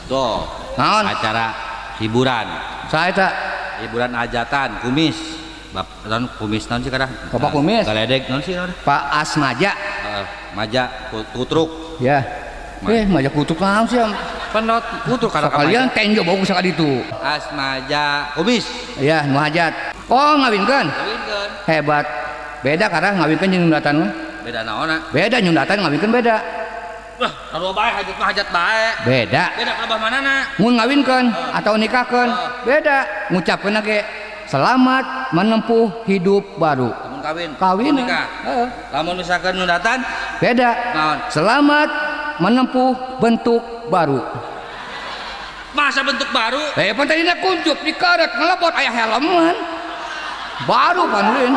Tuh, Naon? acara hiburan. Saya tak Hiburan hajatan, kumis. Non kumis non sih kadang. Bapak kumis? Galedek non sih. Pak Asmaja. Maja tutruk. Ya. Maja kutuk naon sih? Penot tutruk kadang Sekalian tenjo bagus sekali itu. Asmaja kumis. Ya, nu hajat. Oh, ngawinkeun. Kawinkeun. Hebat. Beda karena ngawinkeun jeung nyundatan mah. Beda naonna? Beda nyundatan ngawinkeun beda. Wah, kalau bae hajat mah hajat bae. Beda. Beda kelebah manana? Mun ngawinkeun atau nikahkeun beda. Ngucapkeun ge selamat menempuh hidup baru. Lamun kawin. Kawin. Nikah. Lamun misalkan nyundatan Beda. naon? Selamat menempuh bentuk baru. Masa bentuk baru? Pan tadina kuncup dikaret ngelebot aya helman. Baru panurin.